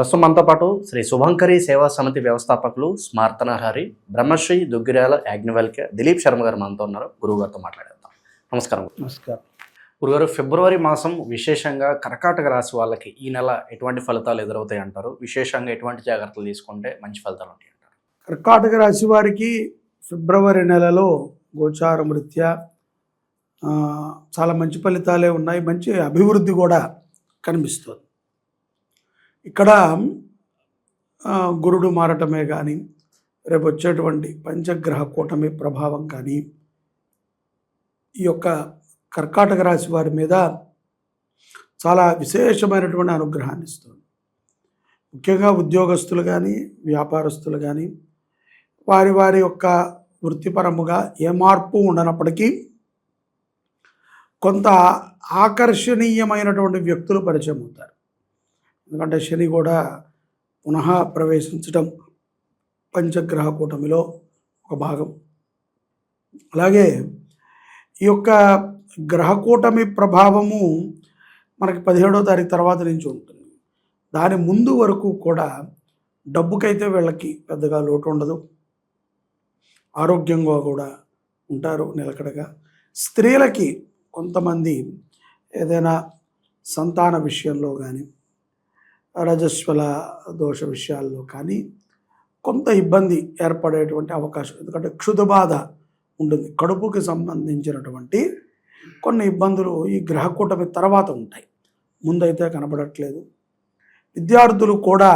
ప్రస్తుతం మనతో పాటు శ్రీ శుభంకరి సేవా సమితి వ్యవస్థాపకులు స్మార్తనహరి బ్రహ్మశ్రీ దుగ్గిరాల యాజ్ఞవల్క్య దిలీప్ శర్మ గారు మనతో ఉన్నారు. గురువుగారితో మాట్లాడేద్దాం. నమస్కారం. నమస్కారం గురుగారు, ఫిబ్రవరి మాసం విశేషంగా కర్కాటక రాశి వాళ్ళకి ఈ నెల ఎటువంటి ఫలితాలు ఎదురవుతాయి అంటారు? విశేషంగా ఎటువంటి జాగ్రత్తలు తీసుకుంటే మంచి ఫలితాలు ఉంటాయి అంటారు? కర్కాటక రాశి వారికి ఫిబ్రవరి నెలలో గోచారం రీత్యా చాలా మంచి ఫలితాలే ఉన్నాయి. మంచి అభివృద్ధి కూడా కనిపిస్తుంది. ఇక్కడ గురుడు మారటమే కానీ, రేపు వచ్చేటువంటి పంచగ్రహ కూటమి ప్రభావం కానీ ఈ యొక్క కర్కాటక రాశి వారి మీద చాలా విశేషమైనటువంటి అనుగ్రహాన్ని ఇస్తుంది. ముఖ్యంగా ఉద్యోగస్తులు కానీ, వ్యాపారస్తులు కానీ వారి వారి యొక్క వృత్తిపరముగా ఏ మార్పు ఉండనప్పటికీ కొంత ఆకర్షణీయమైనటువంటి వ్యక్తులు పరిచయం అవుతారు. ఎందుకంటే శని కూడా పునః ప్రవేశించడం పంచగ్రహ కూటమిలో ఒక భాగం. అలాగే ఈ యొక్క గ్రహకూటమి ప్రభావము మనకి 17వ తారీఖు తర్వాత నుంచి ఉంటుంది. దాని ముందు వరకు కూడా డబ్బుకైతే వీళ్ళకి పెద్దగా లోటు ఉండదు. ఆరోగ్యంగా కూడా ఉంటారు నిలకడగా. స్త్రీలకి కొంతమంది ఏదైనా సంతాన విషయంలో కానీ, రజస్వల దోష విషయాల్లో కానీ కొంత ఇబ్బంది ఏర్పడేటువంటి అవకాశం. ఎందుకంటే క్షుధబాధ ఉంటుంది. కడుపుకి సంబంధించినటువంటి కొన్ని ఇబ్బందులు ఈ గ్రహకూటమి తర్వాత ఉంటాయి. ముందైతే కనబడట్లేదు. విద్యార్థులు కూడా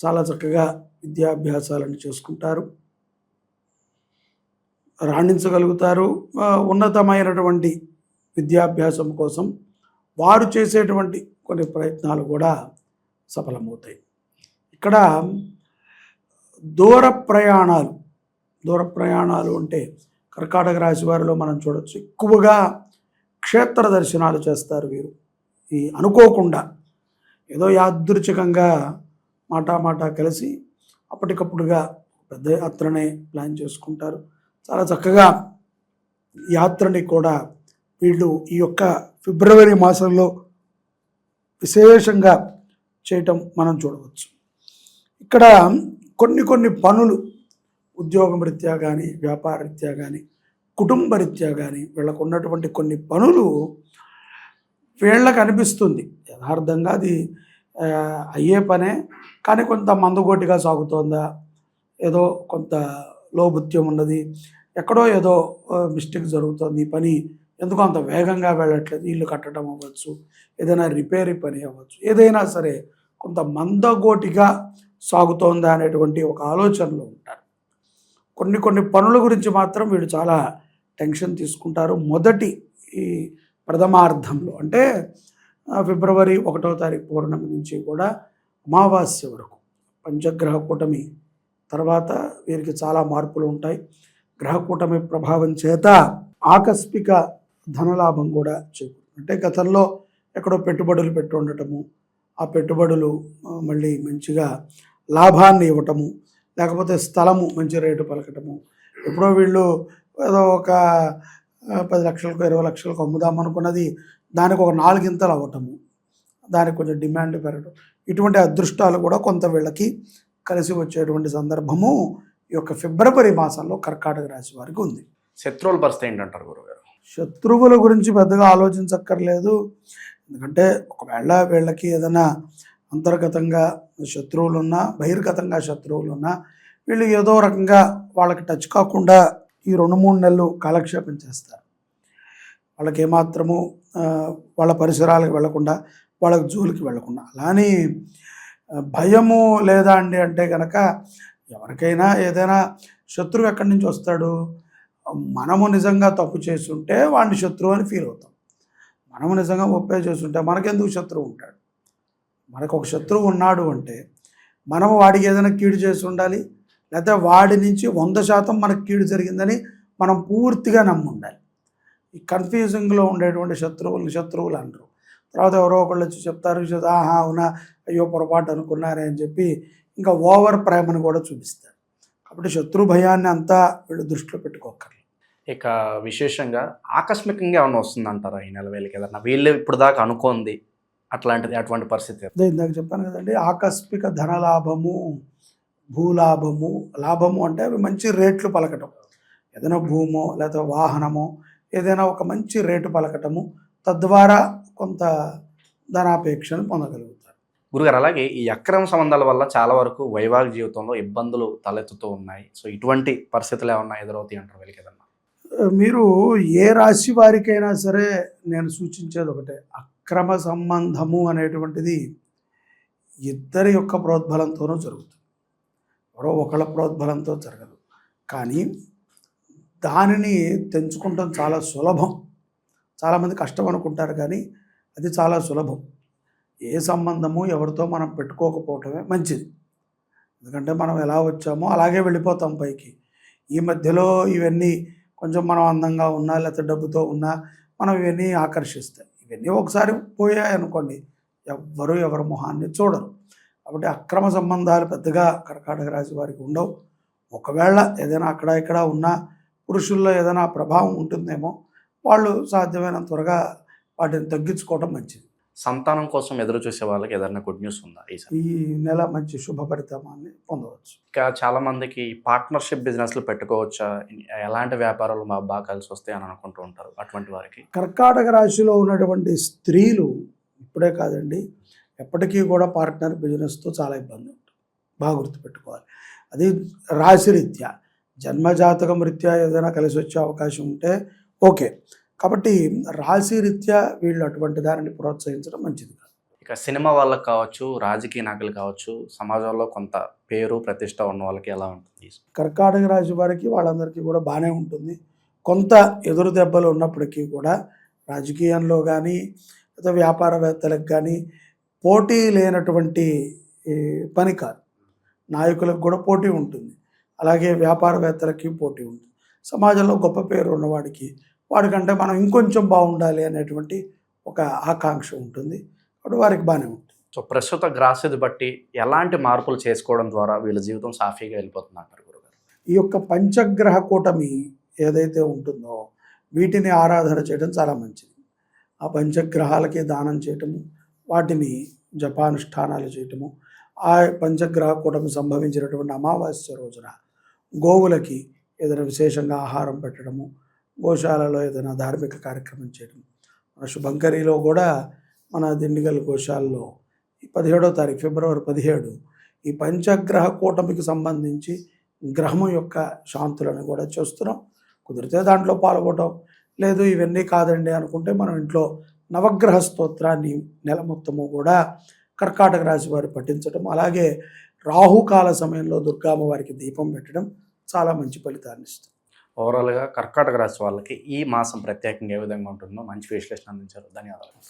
చాలా చక్కగా విద్యాభ్యాసాలను చేసుకుంటారు, రాణించగలుగుతారు. ఉన్నతమైనటువంటి విద్యాభ్యాసం కోసం వారు చేసేటువంటి కొన్ని ప్రయత్నాలు కూడా సఫలమవుతాయి. ఇక్కడ దూర ప్రయాణాలు అంటే కర్కాటక రాశి వారిలో మనం చూడవచ్చు. ఎక్కువగా క్షేత్ర దర్శనాలు చేస్తారు వీరు. ఈ అనుకోకుండా ఏదో యాదృచ్ఛికంగా మాటా కలిసి అప్పటికప్పుడుగా పెద్ద యాత్రనే ప్లాన్ చేసుకుంటారు. చాలా చక్కగా యాత్రని కూడా వీళ్ళు ఈ యొక్క ఫిబ్రవరి మాసంలో విశేషంగా చేయటం మనం చూడవచ్చు. ఇక్కడ కొన్ని పనులు ఉద్యోగం రీత్యా కానీ, వ్యాపార రీత్యా కానీ, కుటుంబ రీత్యా కానీ వీళ్ళకు ఉన్నటువంటి కొన్ని పనులు వీళ్ళకి అనిపిస్తుంది యథార్థంగా అది అయ్యే పనే, కానీ కొంత మందగోటిగా సాగుతోందా, ఏదో కొంత లోభుత్యం ఉన్నది, ఎక్కడో ఏదో మిస్టేక్ జరుగుతుంది, ఈ పని ఎందుకు అంత వేగంగా వెళ్ళట్లేదు, ఇల్లు కట్టడం అవ్వచ్చు, ఏదైనా రిపేరీ పని అవ్వచ్చు, ఏదైనా సరే కొంత మందగోటిగా సాగుతోందా అనేటువంటి ఒక ఆలోచనలో ఉంటారు. కొన్ని పనుల గురించి మాత్రం వీళ్ళు చాలా టెన్షన్ తీసుకుంటారు. మొదటి ఈ ప్రథమార్థంలో అంటే ఫిబ్రవరి 1వ తారీఖు పౌర్ణమి నుంచి కూడా అమావాస్య వరకు పంచగ్రహ కూటమి తర్వాత వీరికి చాలా మార్పులు ఉంటాయి. గ్రహకూటమి ప్రభావం చేత ఆకస్మిక ధనలాభం కూడా చేకూరుతుంది. అంటే గతంలో ఎక్కడో పెట్టుబడులు పెట్టి ఉండటము, ఆ పెట్టుబడులు మళ్ళీ మంచిగా లాభాన్ని ఇవ్వటము, లేకపోతే స్థలము మంచి రేటు పలకటము. ఎప్పుడో వీళ్ళు ఏదో ఒక 10 లక్షలకు 20 లక్షలకు అమ్ముదామనుకున్నది దానికి ఒక 4 గింతలు అవ్వటము, దానికి కొంచెం డిమాండ్ పెరగడం, ఇటువంటి అదృష్టాలు కూడా కొంత వీళ్ళకి కలిసి వచ్చేటువంటి సందర్భము ఈ యొక్క ఫిబ్రవరి మాసంలో కర్కాటక రాశి వారికి ఉంది. శత్రువుల పరిస్థితి ఏంటంటారు గురుగారు? శత్రువుల గురించి పెద్దగా ఆలోచించక్కర్లేదు. ఎందుకంటే ఒకవేళ వీళ్ళకి ఏదైనా అంతర్గతంగా శత్రువులున్నా, బహిర్గతంగా శత్రువులున్నా వీళ్ళు ఏదో రకంగా వాళ్ళకి టచ్ కాకుండా ఈ 2-3 నెలలు కాలక్షేపం చేస్తారు. వాళ్ళకి ఏమాత్రము వాళ్ళ పరిసరాలకు వెళ్లకుండా, వాళ్ళకి జోలికి వెళ్లకుండా. అలానే భయము లేదా అండి అంటే కనుక ఎవరికైనా ఏదైనా శత్రువు ఎక్కడి నుంచి వస్తాడు? మనము నిజంగా తప్పు చేస్తుంటే వాడిని శత్రువు అని ఫీల్ అవుతాం. మనము నిజంగా ఒప్పే చేస్తుంటే మనకెందుకు శత్రువు ఉంటాడు? మనకు ఒక శత్రువు ఉన్నాడు అంటే మనము వాడికి ఏదైనా కీడు చేసి ఉండాలి, లేకపోతే వాడి నుంచి 100% మనకు కీడు జరిగిందని మనం పూర్తిగా నమ్మి ఉండాలి. ఈ కన్ఫ్యూజింగ్లో ఉండేటువంటి శత్రువులు అంటారు. తర్వాత ఎవరో ఒకళ్ళు వచ్చి చెప్తారు, ఆహా అవునా, అయ్యో పొరపాటు అనుకున్నారే అని చెప్పి ఇంకా ఓవర్ ప్రేమను కూడా చూపిస్తారు. కాబట్టి శత్రు భయాన్ని అంతా వీళ్ళు దృష్టిలో పెట్టుకోకర్లేదు. ఇక విశేషంగా ఆకస్మికంగా ఏమన్నా వస్తుందంటారా ఈ నెల వీళ్ళకి? ఏదన్నా వీళ్ళు ఇప్పుడు దాకా అనుకోంది అటువంటి పరిస్థితి. అదే ఇందాక చెప్పాను కదండి, ఆకస్మిక ధనలాభము, భూలాభము. లాభము అంటే అవి మంచి రేట్లు పలకటం, ఏదైనా భూమో లేదా వాహనమో ఏదైనా ఒక మంచి రేటు పలకటము, తద్వారా కొంత ధనాపేక్షను పొందగలుగుతారు. గురుగారు, అలాగే ఈ అక్రమ సంబంధాల వల్ల చాలా వరకు వైవాహిక జీవితంలో ఇబ్బందులు తలెత్తుతూ ఉన్నాయి. సో ఇటువంటి పరిస్థితులు ఏమన్నా ఎదురవుతాయి అంటారు వీళ్ళకి ఏదన్నా? మీరు ఏ రాశి వారికైనా సరే నేను సూచించేది ఒకటే, అక్రమ సంబంధము అనేటువంటిది ఇద్దరి యొక్క ప్రోద్బలంతోనూ జరుగుతుంది, ఎవరో ఒకళ్ళ ప్రోద్బలంతో జరగదు. కానీ దానిని తెంచుకుంటాం చాలా సులభం. చాలామంది కష్టం అనుకుంటారు, కానీ అది చాలా సులభం. ఏ సంబంధము ఎవరితో మనం పెట్టుకోకపోవటమే మంచిది. ఎందుకంటే మనం ఎలా వచ్చామో అలాగే వెళ్ళిపోతాం పైకి. ఈ మధ్యలో ఇవన్నీ కొంచెం మనం అందంగా ఉన్నా లేకపోతే డబ్బుతో ఉన్నా మనం ఇవన్నీ ఆకర్షిస్తాయి. ఇవన్నీ ఒకసారి పోయాయి అనుకోండి, ఎవ్వరు ఎవరి మొహాన్ని చూడరు. కాబట్టి అక్రమ సంబంధాలు పెద్దగా కర్కాటక రాశి వారికి ఉండవు. ఒకవేళ ఏదైనా అక్కడ ఇక్కడ ఉన్నా పురుషుల్లో ఏదైనా ప్రభావం ఉంటుందేమో, వాళ్ళు సాధ్యమైనంత త్వరగా వాటిని తగ్గించుకోవడం మంచిది. సంతానం కోసం ఎదురు చూసే వాళ్ళకి ఏదైనా గుడ్ న్యూస్ ఉందా ఈసారి? ఈ నెల మంచి శుభ పరిణామాన్ని పొందవచ్చు. ఇంకా చాలా మందికి పార్ట్నర్షిప్ బిజినెస్లు పెట్టుకోవచ్చా, ఎలాంటి వ్యాపారాలు మాకు బాగా కలిసి వస్తాయి అని అనుకుంటూ ఉంటారు. అటువంటి వారికి కర్కాటక రాశిలో ఉన్నటువంటి స్త్రీలు ఇప్పుడే కాదండి, ఎప్పటికీ కూడా పార్ట్నర్ బిజినెస్తో చాలా ఇబ్బంది ఉంటుంది. బాగా గుర్తుపెట్టుకోవాలి. అది రాశిరీత్యా, జన్మజాతకం రీత్యా ఏదైనా కలిసి వచ్చే అవకాశం ఉంటే ఓకే. కాబట్టి రాశిరీత్యా వీళ్ళు అటువంటి దానిని ప్రోత్సహించడం మంచిది కాదు. ఇక సినిమా వాళ్ళకి కావచ్చు, రాజకీయ నాయకులు కావచ్చు, సమాజంలో కొంత పేరు ప్రతిష్ట ఉన్న వాళ్ళకి ఎలా ఉంటుంది? కర్కాటక రాశి వారికి వాళ్ళందరికీ కూడా బాగానే ఉంటుంది. కొంత ఎదురు దెబ్బలు ఉన్నప్పటికీ కూడా రాజకీయంలో కానీ లేదా వ్యాపారవేత్తలకు కానీ పోటీ లేనటువంటి పని కాదు. నాయకులకు కూడా పోటీ ఉంటుంది, అలాగే వ్యాపారవేత్తలకి పోటీ ఉంటుంది. సమాజంలో గొప్ప పేరు ఉన్నవాడికి వాడికంటే మనం ఇంకొంచెం బాగుండాలి అనేటువంటి ఒక ఆకాంక్ష ఉంటుంది. అప్పుడు వారికి బాగానే ఉంటుంది. సో ప్రస్తుత గ్రాస్యది బట్టి ఎలాంటి మార్పులు చేసుకోవడం ద్వారా వీళ్ళ జీవితం సాఫీగా వెళ్ళిపోతుంది అంటారు గురుగారు? ఈ యొక్క పంచగ్రహ కూటమి ఏదైతే ఉంటుందో వీటిని ఆరాధన చేయడం చాలా మంచిది. ఆ పంచగ్రహాలకి దానం చేయటము, వాటిని జపానుష్ఠానాలు చేయటము, ఆ పంచగ్రహ కూటమి సంభవించినటువంటి అమావాస్య రోజున గోవులకి ఏదైనా విశేషంగా ఆహారం పెట్టడము, గోశాలలో ఏదైనా ధార్మిక కార్యక్రమం చేయడం. మన శుభంకరిలో కూడా మన దిండిగల్ గోశాలలో 17వ తారీఖు ఫిబ్రవరి 17 ఈ పంచగ్రహ కూటమికి సంబంధించి గ్రహం యొక్క శాంతులను కూడా చేస్తున్నాం. కుదిరితే దాంట్లో పాల్గొనడం, లేదు ఇవన్నీ కాదండి అనుకుంటే మనం ఇంట్లో నవగ్రహ స్తోత్రాన్ని నెల మొత్తము కూడా కర్కాటక రాశి వారు పఠించడం, అలాగే రాహుకాల సమయంలో దుర్గామ్మ వారికి దీపం పెట్టడం చాలా మంచి ఫలితాన్ని ఇస్తుంది. ఓవరాల్గా కర్కాటక రాశి వాళ్ళకి ఈ మాసం ప్రత్యేకంగా ఏ విధంగా ఉంటుందో మంచి విశ్లేషణ అందించారు. ధన్యవాదాలు.